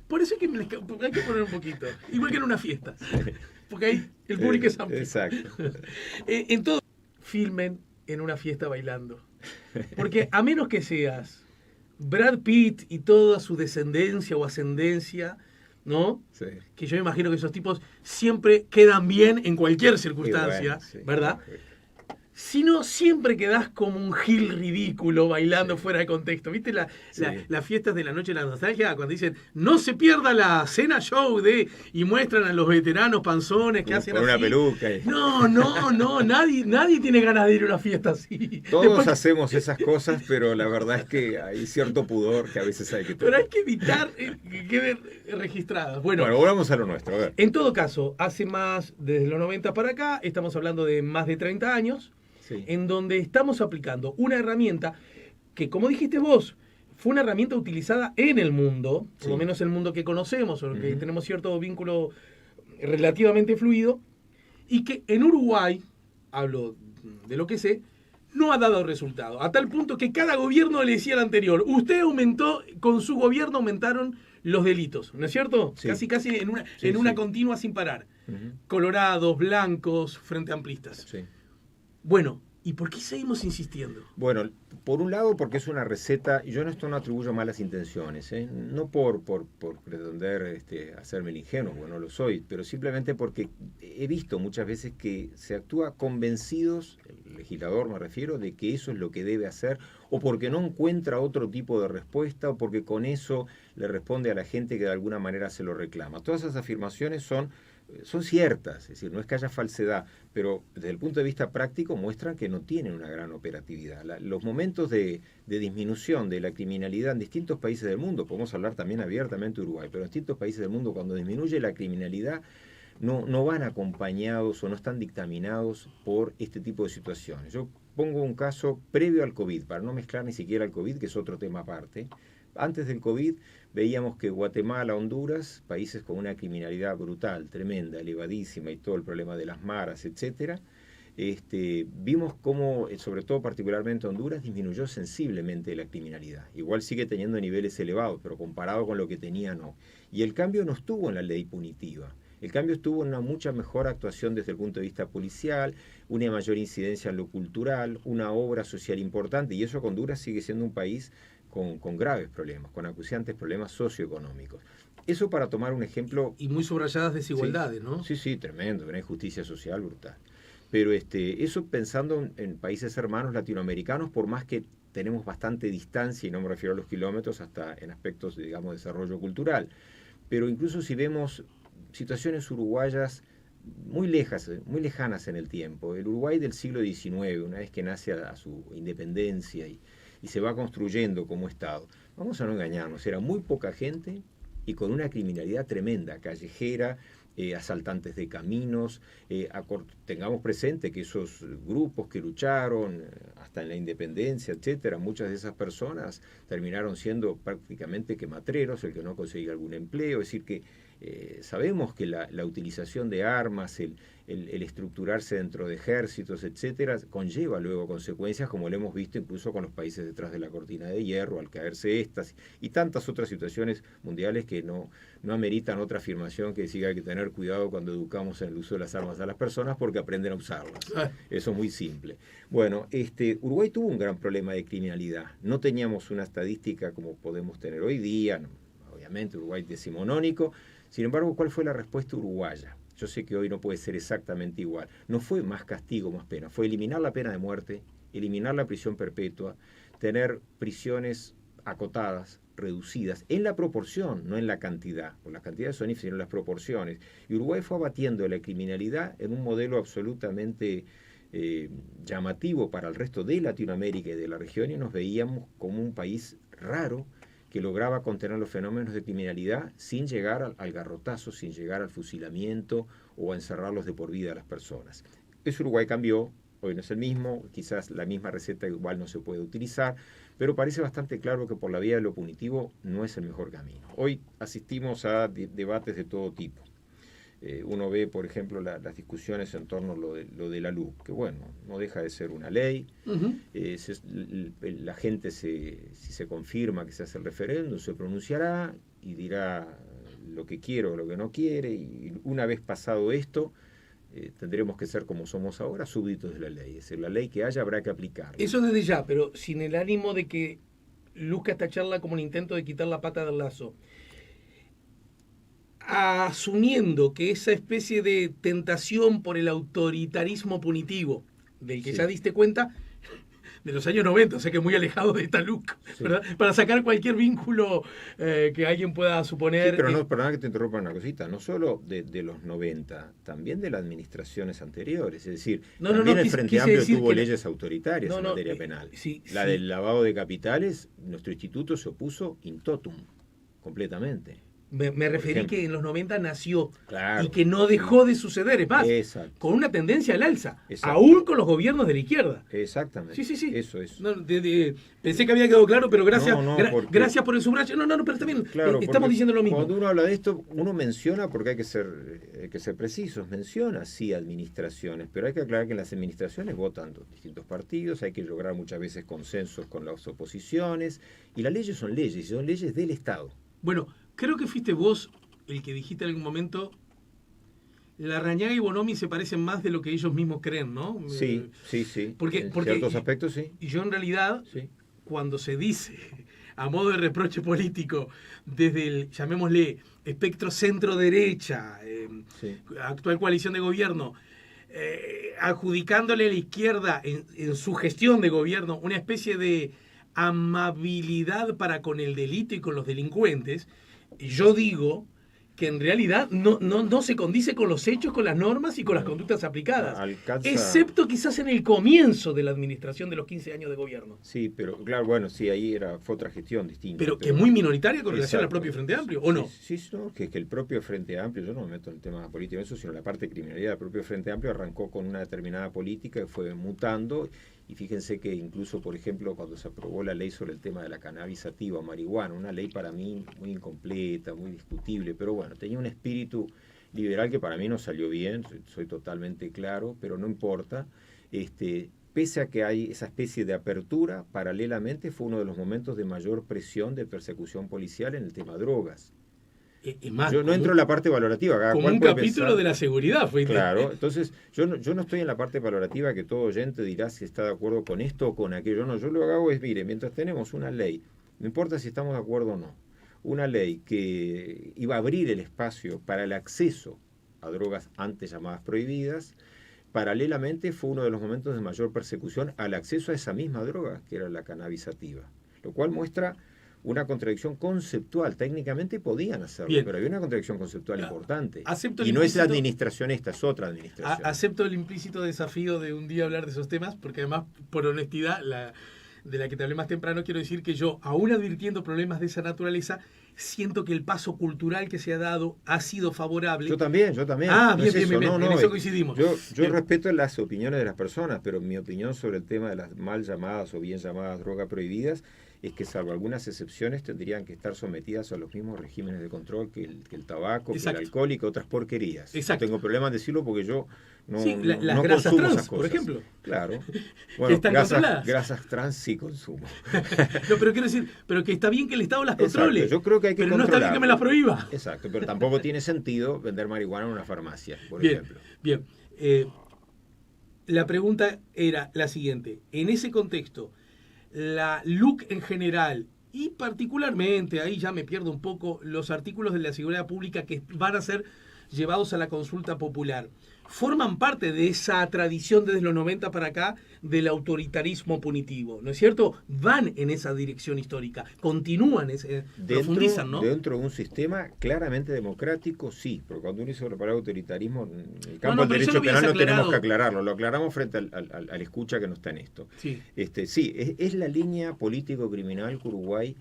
Por eso es que hay que poner un poquito. Igual que en una fiesta. Porque ahí el público es amplio. Exacto. En todo, filmen en una fiesta bailando. Porque a menos que seas Brad Pitt y toda su descendencia o ascendencia, ¿no? Sí. Que yo me imagino que esos tipos siempre quedan bien en cualquier circunstancia, bueno, sí, ¿verdad? Sí. Si no, siempre quedás como un gil ridículo bailando fuera de contexto. ¿Viste las fiestas de la noche de la nostalgia? Cuando dicen, no se pierda la cena show y muestran a los veteranos panzones que hacen con así. Una peluca. No, nadie tiene ganas de ir a una fiesta así. Todos hacemos esas cosas, pero la verdad es que hay cierto pudor que a veces hay que tener. Pero hay que evitar que queden registradas. Bueno, volvamos a lo nuestro. A ver. En todo caso, desde los 90 para acá, estamos hablando de más de 30 años, sí, en donde estamos aplicando una herramienta que, como dijiste vos, fue una herramienta utilizada en el mundo, por sí, lo menos el mundo que conocemos, o que tenemos cierto vínculo relativamente fluido, y que en Uruguay, hablo de lo que sé, no ha dado resultado. A tal punto que cada gobierno le decía al anterior, usted aumentó, con su gobierno aumentaron los delitos, ¿no es cierto? Sí. Casi en una continua sin parar. Colorados, blancos, frente amplistas. Sí. Bueno, ¿y por qué seguimos insistiendo? Bueno, por un lado porque es una receta, y yo en esto no atribuyo malas intenciones, no por pretender hacerme el ingenuo, porque no lo soy, pero simplemente porque he visto muchas veces que se actúa convencidos, el legislador me refiero, de que eso es lo que debe hacer, o porque no encuentra otro tipo de respuesta, o porque con eso le responde a la gente que de alguna manera se lo reclama. Todas esas afirmaciones son ciertas, es decir, no es que haya falsedad, pero desde el punto de vista práctico muestran que no tienen una gran operatividad. Los momentos de disminución de la criminalidad en distintos países del mundo, podemos hablar también abiertamente de Uruguay, pero en distintos países del mundo cuando disminuye la criminalidad no van acompañados o no están dictaminados por este tipo de situaciones. Yo pongo un caso previo al COVID, para no mezclar ni siquiera el COVID, que es otro tema aparte. Antes del COVID veíamos que Guatemala, Honduras, países con una criminalidad brutal, tremenda, elevadísima y todo el problema de las maras, etcétera, vimos cómo, sobre todo particularmente Honduras, disminuyó sensiblemente la criminalidad. Igual sigue teniendo niveles elevados, pero comparado con lo que tenía, no. Y el cambio no estuvo en la ley punitiva. El cambio estuvo en una mucha mejor actuación desde el punto de vista policial, una mayor incidencia en lo cultural, una obra social importante, y eso que Honduras sigue siendo un país con graves problemas, con acuciantes problemas socioeconómicos. Eso para tomar un ejemplo... Y muy subrayadas desigualdades, sí, ¿no? Sí, tremendo, una injusticia social brutal. Pero eso pensando en países hermanos latinoamericanos, por más que tenemos bastante distancia, y no me refiero a los kilómetros, hasta en aspectos, digamos, de desarrollo cultural. Pero incluso si vemos situaciones uruguayas muy lejanas en el tiempo, el Uruguay del siglo XIX, una vez que nace a su independencia y se va construyendo como Estado, vamos a no engañarnos, era muy poca gente y con una criminalidad tremenda, callejera, asaltantes de caminos. Tengamos presente que esos grupos que lucharon hasta en la independencia, etcétera, muchas de esas personas terminaron siendo prácticamente quematreros, el que no conseguía algún empleo. Es decir que sabemos que la utilización de armas, el estructurarse dentro de ejércitos, etcétera, conlleva luego consecuencias, como lo hemos visto incluso con los países detrás de la cortina de hierro, al caerse estas, y tantas otras situaciones mundiales que no ameritan otra afirmación que decir que hay que tener cuidado cuando educamos en el uso de las armas a las personas porque aprenden a usarlas. Eso es muy simple. Bueno, Uruguay tuvo un gran problema de criminalidad. No teníamos una estadística como podemos tener hoy día, obviamente Uruguay decimonónico. Sin embargo, ¿cuál fue la respuesta uruguaya? Yo sé que hoy no puede ser exactamente igual. No fue más castigo, más pena. Fue eliminar la pena de muerte, eliminar la prisión perpetua, tener prisiones acotadas, reducidas, en la proporción, no en la cantidad. Por las cantidades son sino en las proporciones. Y Uruguay fue abatiendo la criminalidad en un modelo absolutamente llamativo para el resto de Latinoamérica y de la región, y nos veíamos como un país raro que lograba contener los fenómenos de criminalidad sin llegar al garrotazo, sin llegar al fusilamiento o a encerrarlos de por vida a las personas. Eso Uruguay cambió, hoy no es el mismo, quizás la misma receta igual no se puede utilizar, pero parece bastante claro que por la vía de lo punitivo no es el mejor camino. Hoy asistimos a debates de todo tipo. Uno ve, por ejemplo, las discusiones en torno a lo de la LUC, que bueno, no deja de ser una ley. La gente, si se confirma que se hace el referéndum, se pronunciará y dirá lo que quiere o lo que no quiere, y una vez pasado esto, tendremos que ser como somos ahora, súbditos de la ley. Es decir, la ley que haya habrá que aplicarla. Eso desde ya, pero sin el ánimo de que luzca esta charla como un intento de quitar la pata del lazo. Asumiendo que esa especie de tentación por el autoritarismo punitivo, del que ya diste cuenta, de los años 90, o sea que muy alejado de esta LUC, ¿verdad? Para sacar cualquier vínculo que alguien pueda suponer. Sí, pero no, perdona que te interrumpa una cosita, no solo de los 90, también de las administraciones anteriores, es decir, también el Frente Amplio tuvo leyes autoritarias en materia penal. La del lavado de capitales, nuestro instituto se opuso in totum, completamente. Me referí que en los 90 nació, claro, y que no dejó de suceder, es más, con una tendencia al alza, aún con los gobiernos de la izquierda. Exactamente. Sí. Eso es. Pensé que había quedado claro, pero gracias gracias por el subrayo. No, pero está bien, claro, estamos diciendo lo mismo. Cuando uno habla de esto, uno menciona, porque hay que ser precisos, menciona sí administraciones, pero hay que aclarar que en las administraciones votan distintos partidos, hay que lograr muchas veces consensos con las oposiciones, y las leyes son leyes, y son leyes del Estado. Bueno, creo que fuiste vos el que dijiste en algún momento, Larrañaga y Bonomi se parecen más de lo que ellos mismos creen, ¿no? Sí. Porque en ciertos aspectos, sí. Y yo en realidad, cuando se dice, a modo de reproche político, desde el, llamémosle, espectro centro-derecha, actual coalición de gobierno, adjudicándole a la izquierda en su gestión de gobierno una especie de amabilidad para con el delito y con los delincuentes, yo digo que en realidad no se condice con los hechos, con las normas y con las conductas aplicadas. Excepto quizás en el comienzo de la administración de los 15 años de gobierno. Sí, pero claro, bueno, sí, ahí fue otra gestión distinta. Pero que es muy minoritaria con relación al propio Frente Amplio, ¿o no? Sí, no, que el propio Frente Amplio, yo no me meto en el tema político, eso, sino la parte de criminalidad. El propio Frente Amplio arrancó con una determinada política que fue mutando. Y fíjense que incluso, por ejemplo, cuando se aprobó la ley sobre el tema de la cannabis sativa o marihuana, una ley para mí muy incompleta, muy discutible, pero bueno, tenía un espíritu liberal que para mí no salió bien, soy totalmente claro, pero no importa. Pese a que hay esa especie de apertura, paralelamente fue uno de los momentos de mayor presión de persecución policial en el tema drogas. Más, yo no entro en la parte valorativa. Como un capítulo de la seguridad. Claro, entonces yo no estoy en la parte valorativa que todo oyente dirá si está de acuerdo con esto o con aquello. No, yo lo que hago es, mire, mientras tenemos una ley, no importa si estamos de acuerdo o no, una ley que iba a abrir el espacio para el acceso a drogas antes llamadas prohibidas, paralelamente fue uno de los momentos de mayor persecución al acceso a esa misma droga, que era la cannabis sativa, lo cual muestra una contradicción conceptual. Técnicamente podían hacerlo, pero había una contradicción conceptual importante. Y no es la administración esta, es otra administración. Acepto el implícito desafío de un día hablar de esos temas, porque además, por honestidad, de la que te hablé más temprano, quiero decir que yo, aún advirtiendo problemas de esa naturaleza, siento que el paso cultural que se ha dado ha sido favorable. Yo también. Bien, en eso coincidimos. Yo respeto las opiniones de las personas, pero mi opinión sobre el tema de las mal llamadas o bien llamadas drogas prohibidas es que salvo algunas excepciones tendrían que estar sometidas a los mismos regímenes de control que el tabaco, que el alcohol y que otras porquerías. Exacto. No tengo problema en decirlo porque yo no, sí, las no grasas consumo trans, esas cosas. por ejemplo. Claro. Bueno, están controladas. Grasas trans sí consumo. No, pero quiero decir, pero que está bien que el Estado las controle. Exacto, yo creo que hay que pero no está bien que me las prohíba. Exacto, pero tampoco tiene sentido vender marihuana en una farmacia, por bien, ejemplo. Bien. La pregunta era la siguiente. En ese contexto, la LUC en general y particularmente, ahí ya me pierdo un poco, los artículos de la seguridad pública que van a ser llevados a la consulta popular, forman parte de esa tradición desde los 90 para acá del autoritarismo punitivo, ¿no es cierto? Van en esa dirección histórica, continúan, profundizan, ¿no? Dentro de un sistema claramente democrático, sí, porque cuando uno dice la palabra autoritarismo, en el campo del derecho penal no tenemos que aclararlo, lo aclaramos frente al escucha que no está en esto. Sí, sí, es la línea político-criminal que Uruguay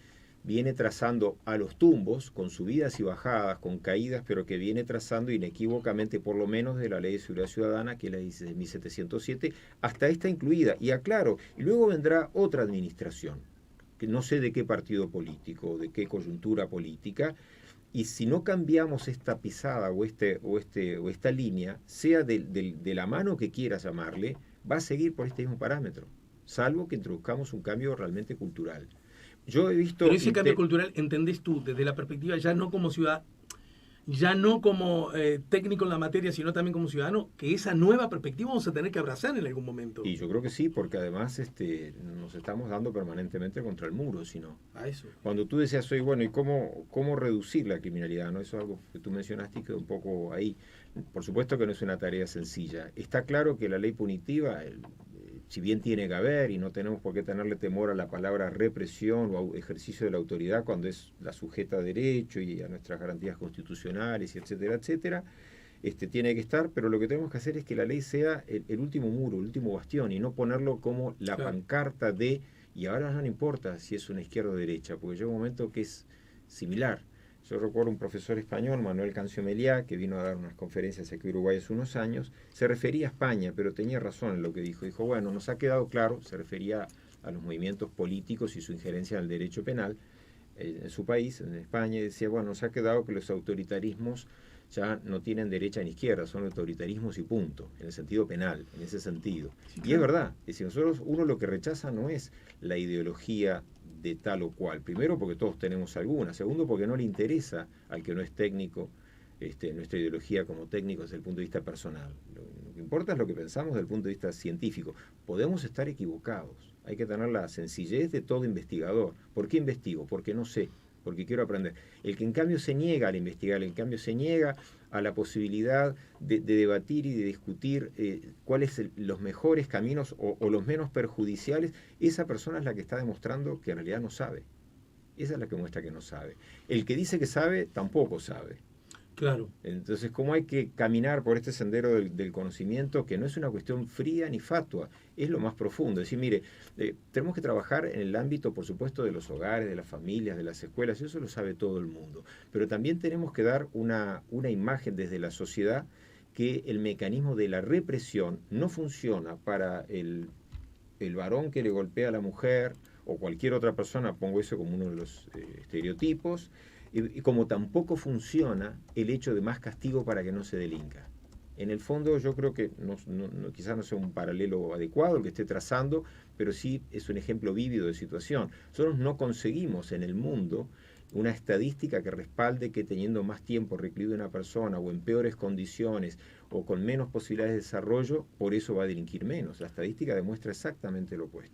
viene trazando a los tumbos, con subidas y bajadas, con caídas, pero que viene trazando inequívocamente, por lo menos de la Ley de Seguridad Ciudadana, que es la de 1707, hasta esta incluida. Y aclaro, y luego vendrá otra administración, que no sé de qué partido político, de qué coyuntura política, y si no cambiamos esta pisada o esta línea, sea de la mano que quieras llamarle, va a seguir por este mismo parámetro, salvo que introduzcamos un cambio realmente cultural. Yo he visto... Pero ese cambio cultural, ¿entendés tú desde la perspectiva ya no como ciudad, ya no como técnico en la materia, sino también como ciudadano, que esa nueva perspectiva vamos a tener que abrazar en algún momento? Y yo creo que sí, porque además nos estamos dando permanentemente contra el muro, sino a eso. Cuando tú decías hoy, bueno, ¿y cómo reducir la criminalidad? ¿No? Eso es algo que tú mencionaste y quedó un poco ahí. Por supuesto que no es una tarea sencilla. Está claro que la ley punitiva, si bien tiene que haber, y no tenemos por qué tenerle temor a la palabra represión o ejercicio de la autoridad cuando es la sujeta a derecho y a nuestras garantías constitucionales, y etcétera, etcétera, tiene que estar, pero lo que tenemos que hacer es que la ley sea el último muro, el último bastión, y no ponerlo como la pancarta de, y ahora no importa si es una izquierda o derecha, porque llega un momento que es similar. Yo recuerdo un profesor español, Manuel Cancio Meliá, que vino a dar unas conferencias aquí en Uruguay hace unos años, se refería a España, pero tenía razón en lo que dijo. Dijo, bueno, nos ha quedado claro, se refería a los movimientos políticos y su injerencia en el derecho penal en su país, en España, y decía, bueno, nos ha quedado que los autoritarismos ya no tienen derecha ni izquierda, son autoritarismos y punto, en el sentido penal, en ese sentido. Sí, claro. Y es verdad, es decir, nosotros, uno lo que rechaza no es la ideología de tal o cual. Primero, porque todos tenemos alguna. Segundo, porque no le interesa al que no es técnico nuestra ideología como técnico desde el punto de vista personal. Lo que importa es lo que pensamos desde el punto de vista científico. Podemos estar equivocados. Hay que tener la sencillez de todo investigador. ¿Por qué investigo? Porque no sé. Porque quiero aprender. El que en cambio se niega al investigar, el que en cambio se niega a la posibilidad de debatir y de discutir cuáles los mejores caminos o los menos perjudiciales, esa persona es la que está demostrando que en realidad no sabe. Esa es la que muestra que no sabe. El que dice que sabe, tampoco sabe. Claro. Entonces, ¿cómo hay que caminar por este sendero del conocimiento, que no es una cuestión fría ni fatua, es lo más profundo? Es decir, mire, tenemos que trabajar en el ámbito, por supuesto, de los hogares, de las familias, de las escuelas, y eso lo sabe todo el mundo. Pero también tenemos que dar una imagen desde la sociedad que el mecanismo de la represión no funciona para el varón que le golpea a la mujer o cualquier otra persona, pongo eso como uno de los estereotipos, y como tampoco funciona el hecho de más castigo para que no se delinca. En el fondo yo creo que quizás no sea un paralelo adecuado el que esté trazando, pero sí es un ejemplo vívido de situación. Nosotros no conseguimos en el mundo una estadística que respalde que teniendo más tiempo recluido una persona o en peores condiciones o con menos posibilidades de desarrollo, por eso va a delinquir menos. La estadística demuestra exactamente lo opuesto.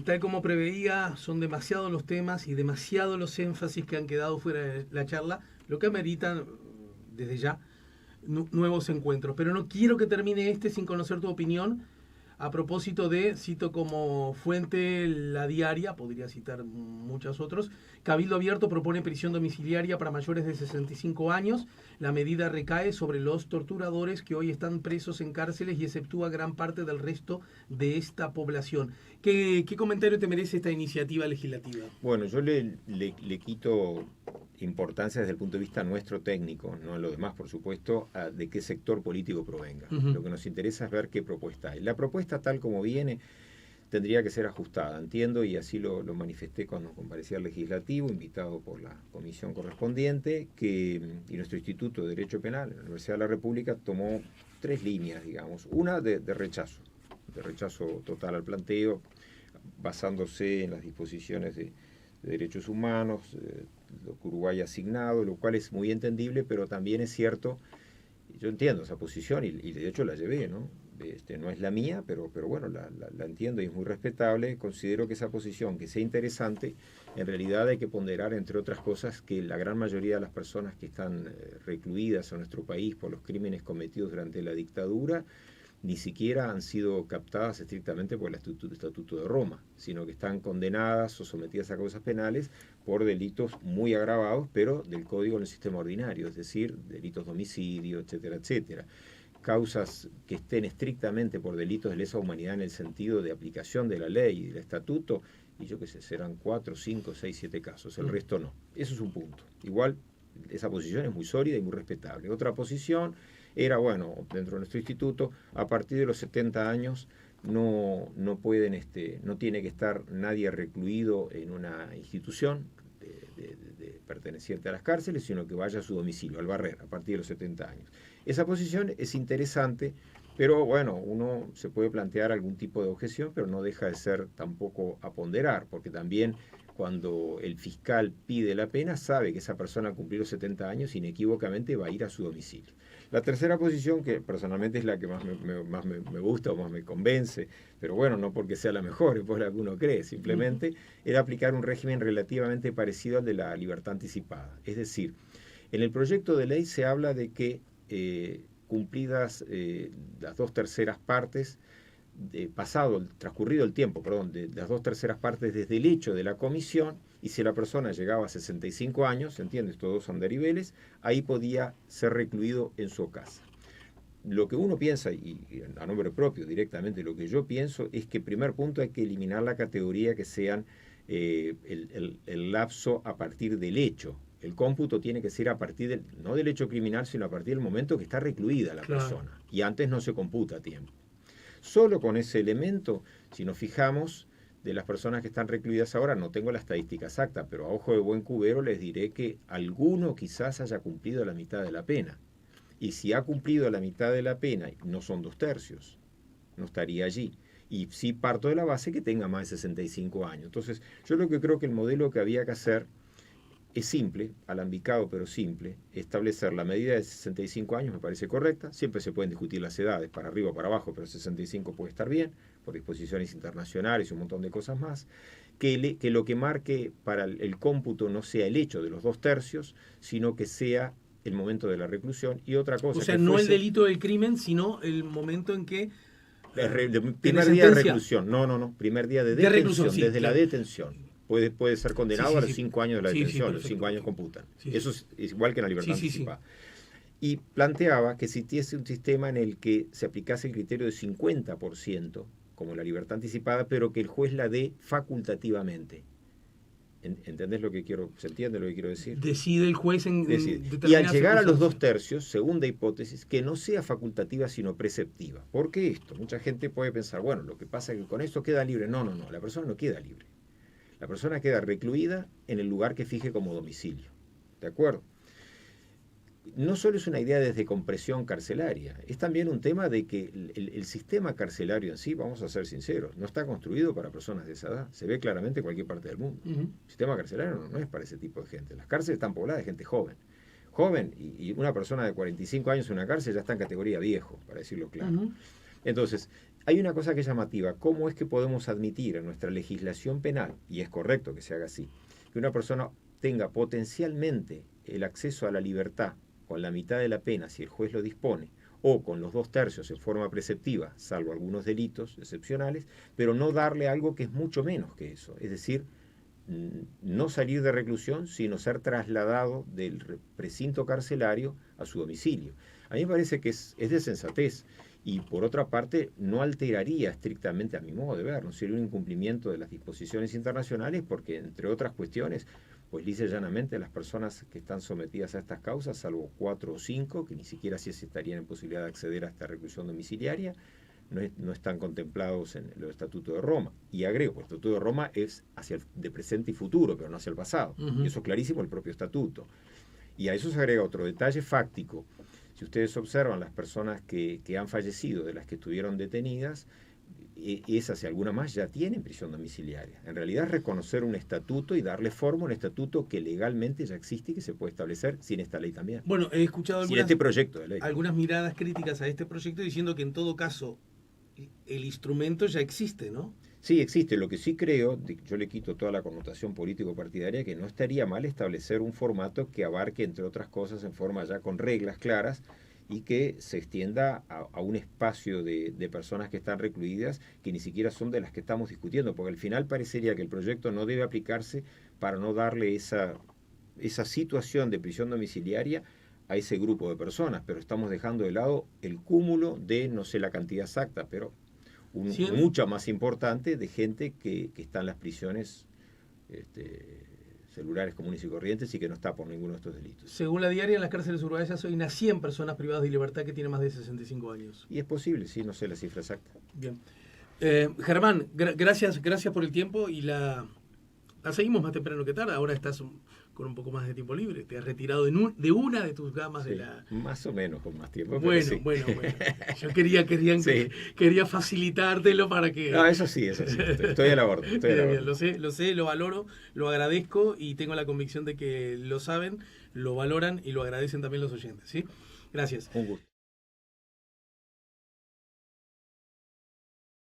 Tal como preveía, son demasiados los temas y demasiados los énfasis que han quedado fuera de la charla, lo que ameritan desde ya nuevos encuentros. Pero no quiero que termine sin conocer tu opinión a propósito de, cito como fuente La Diaria, podría citar muchos otros, Cabildo Abierto propone prisión domiciliaria para mayores de 65 años. La medida recae sobre los torturadores que hoy están presos en cárceles y exceptúa gran parte del resto de esta población. ¿Qué comentario te merece esta iniciativa legislativa? Bueno, yo le quito importancia desde el punto de vista nuestro técnico, no en lo demás, por supuesto, de qué sector político provenga. Lo que nos interesa es ver qué propuesta hay. La propuesta tal como viene tendría que ser ajustada. Entiendo, y así lo manifesté cuando comparecía al legislativo, invitado por la comisión correspondiente, y nuestro Instituto de Derecho Penal, en la Universidad de la República, tomó 3 líneas, digamos. Una de rechazo total al planteo, basándose en las disposiciones de derechos humanos, lo que Uruguay ha asignado, lo cual es muy entendible, pero también es cierto, yo entiendo esa posición y de hecho la llevé, ¿no? No es la mía, pero bueno, la entiendo y es muy respetable. Considero que esa posición, que sea interesante, en realidad hay que ponderar, entre otras cosas, que la gran mayoría de las personas que están recluidas en nuestro país por los crímenes cometidos durante la dictadura ni siquiera han sido captadas estrictamente por el Estatuto de Roma, sino que están condenadas o sometidas a causas penales por delitos muy agravados, pero del Código del Sistema Ordinario, es decir, delitos de homicidio, etcétera, etcétera. Causas que estén estrictamente por delitos de lesa humanidad en el sentido de aplicación de la ley y del estatuto, y yo qué sé, serán 4, 5, 6, 7 casos, el resto no. Eso es un punto. Igual, esa posición es muy sólida y muy respetable. Otra posición era, bueno, dentro de nuestro instituto, a partir de los 70 años no tiene que estar nadie recluido en una institución perteneciente a las cárceles, sino que vaya a su domicilio, al Barrer, a partir de los 70 años. Esa posición es interesante, pero bueno, uno se puede plantear algún tipo de objeción, pero no deja de ser tampoco a ponderar, porque también cuando el fiscal pide la pena, sabe que esa persona al cumplir los 70 años inequívocamente va a ir a su domicilio. La tercera posición, que personalmente es la que más me gusta o más me convence, pero bueno, no porque sea la mejor, es por la que uno cree, simplemente era aplicar un régimen relativamente parecido al de la libertad anticipada. Es decir, en el proyecto de ley se habla de que cumplidas las 2/3 partes, transcurrido el tiempo, de las 2/3 partes desde el hecho de la comisión, y si la persona llegaba a 65 años, ¿entiendes? Todos son deriveles, ahí podía ser recluido en su casa. Lo que uno piensa, y a nombre propio directamente, lo que yo pienso es que, primer punto, hay que eliminar la categoría que sean el lapso a partir del hecho. El cómputo tiene que ser a partir no del hecho criminal, sino a partir del momento que está recluida la persona. Y antes no se computa a tiempo. Solo con ese elemento, si nos fijamos, de las personas que están recluidas ahora, no tengo la estadística exacta, pero a ojo de buen cubero les diré que alguno quizás haya cumplido la mitad de la pena. Y si ha cumplido la mitad de la pena, no son 2/3, no estaría allí. Y sí parto de la base que tenga más de 65 años. Entonces, yo lo que creo que el modelo que había que hacer es simple, alambicado pero simple. Establecer la medida de 65 años me parece correcta. Siempre se pueden discutir las edades, para arriba o para abajo, pero 65 puede estar bien, por disposiciones internacionales y un montón de cosas más. Que lo que marque para el cómputo no sea el hecho de los 2/3, sino que sea el momento de la reclusión. Y otra cosa, o sea, no el delito del crimen, sino el momento en que primer día de reclusión. No, primer día de detención, sí, desde la detención. Puede ser condenado a los 5 años de la detención, los 5 años computan. Eso es igual que en la libertad anticipada. Y planteaba que si existiese un sistema en el que se aplicase el criterio de 50%, como la libertad anticipada, pero que el juez la dé facultativamente. ¿Entendés lo que se entiende lo que quiero decir? Decide el juez en y al llegar a los 2/3, segunda hipótesis, que no sea facultativa sino preceptiva. ¿Por qué esto? Mucha gente puede pensar, bueno, lo que pasa es que con esto queda libre. No, la persona no queda libre. La persona queda recluida en el lugar que fije como domicilio. ¿De acuerdo? No solo es una idea desde compresión carcelaria, es también un tema de que el sistema carcelario en sí, vamos a ser sinceros, no está construido para personas de esa edad. Se ve claramente en cualquier parte del mundo. El sistema carcelario no es para ese tipo de gente. Las cárceles están pobladas de gente joven. Y una persona de 45 años en una cárcel ya está en categoría viejo, para decirlo claro. Entonces, hay una cosa que es llamativa. ¿Cómo es que podemos admitir en nuestra legislación penal, y es correcto que se haga así, que una persona tenga potencialmente el acceso a la libertad con la mitad de la pena, si el juez lo dispone, o con los 2/3 en forma preceptiva, salvo algunos delitos excepcionales, pero no darle algo que es mucho menos que eso? Es decir, no salir de reclusión, sino ser trasladado del precinto carcelario a su domicilio. A mí me parece que es de sensatez. Y por otra parte, no alteraría estrictamente, a mi modo de ver, no sería un incumplimiento de las disposiciones internacionales, porque, entre otras cuestiones, pues lisa y llanamente las personas que están sometidas a estas causas, salvo 4 o 5, que ni siquiera si estarían en posibilidad de acceder a esta reclusión domiciliaria, no están contemplados en los estatutos de Roma. Y agrego, el estatuto de Roma es de presente y futuro, pero no hacia el pasado. Y eso es clarísimo el propio estatuto. Y a eso se agrega otro detalle fáctico. Si ustedes observan las personas que han fallecido, de las que estuvieron detenidas, esas y algunas más ya tienen prisión domiciliaria. En realidad es reconocer un estatuto y darle forma a un estatuto que legalmente ya existe y que se puede establecer sin esta ley también. Bueno, he escuchado sin este proyecto de ley. Algunas miradas críticas a este proyecto diciendo que en todo caso el instrumento ya existe, ¿no? Sí, existe. Lo que sí creo, yo le quito toda la connotación político-partidaria, que no estaría mal establecer un formato que abarque, entre otras cosas, en forma ya con reglas claras, y que se extienda a un espacio de personas que están recluidas, que ni siquiera son de las que estamos discutiendo, porque al final parecería que el proyecto no debe aplicarse para no darle esa situación de prisión domiciliaria a ese grupo de personas, pero estamos dejando de lado el cúmulo de, no sé la cantidad exacta, pero mucha más importante, de gente que está en las prisiones celulares comunes y corrientes y que no está por ninguno de estos delitos. Según la diaria, en las cárceles uruguayas hay unas 100 personas privadas de libertad que tienen más de 65 años. Y es posible, sí, no sé la cifra exacta. Bien. Germán, gracias por el tiempo y la seguimos más temprano que tarde. Ahora estás con un poco más de tiempo libre. Te has retirado de una de tus gamas sí, de la... Más o menos con más tiempo. Bueno, sí. bueno. Yo quería facilitártelo para que... No, eso sí. Estoy a la orden. Bien, lo sé, lo valoro, lo agradezco y tengo la convicción de que lo saben, lo valoran y lo agradecen también los oyentes, ¿sí? Gracias. Un gusto.